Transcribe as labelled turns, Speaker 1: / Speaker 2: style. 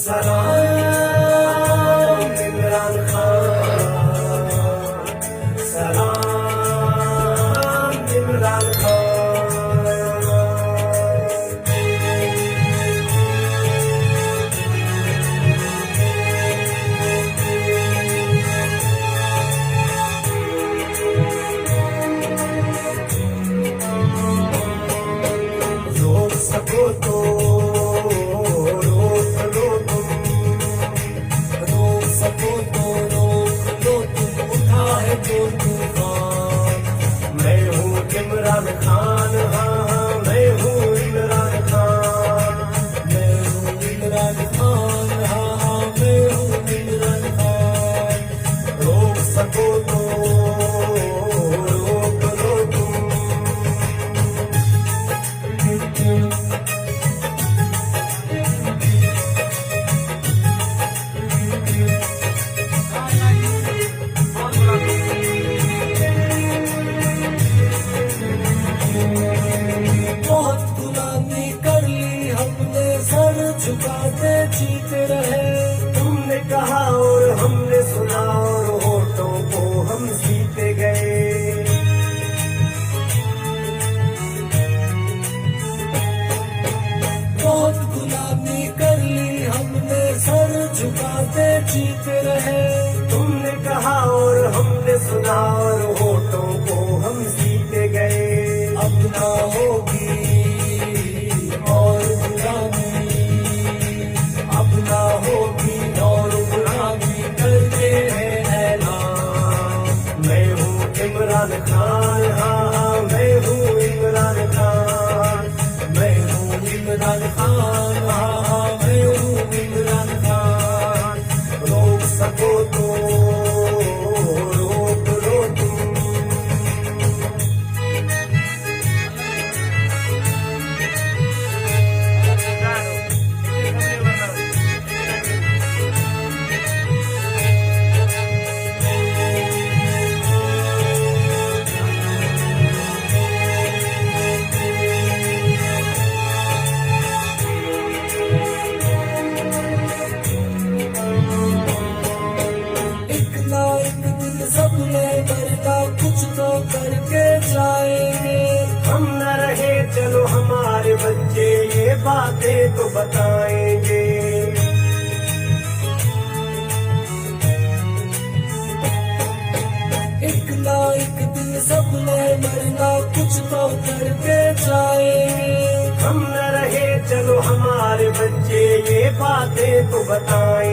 Speaker 1: सलाम इमरान खान, सलाम इमरान खान। रोक सको तो रोक लो तुम, रोक सको तो रोक लो तुम, उठा है जो तूफान। मैं हूँ इमरान खान, हाँ हाँ मैं हूँ इमरान खान, मैं हूँ इमरान खान, हाँ हाँ मैं हूँ इमरान खान। रोक सको तो रोक लो तुम। बहुत गुलामी कर ली हमने, सर झुकाते जीते रहे। तुमने कहा और हमने सुना और होठों को हम जीते गए। बहुत गुलामी कर ली हमने, सर झुकाते जीते रहे। तुमने कहा और हमने सुना और होठों को हम जीते गए। अब ना होगी और गुलामी, अब ना होगी और गुलामी, करते हैं ऐलान। मैं हूँ इमरान खान, हाँ हाँ मैं हूँ इमरान खान, मैं हूँ इमरान खान, हाँ हाँ मैं हूँ इमरान खान। रोक सको तो रोक लो तुम। एक ना एक दिन सबने मरना, कुछ तो करके जाएंगे। हम न रहे चलो हमारे बच्चे ये बातें तो बताएंगे। एक ना एक दिन सबने मरना, कुछ तो करके जाएंगे। हम न रहे चलो हमारे बच्चे ये बातें तो बताएंगे।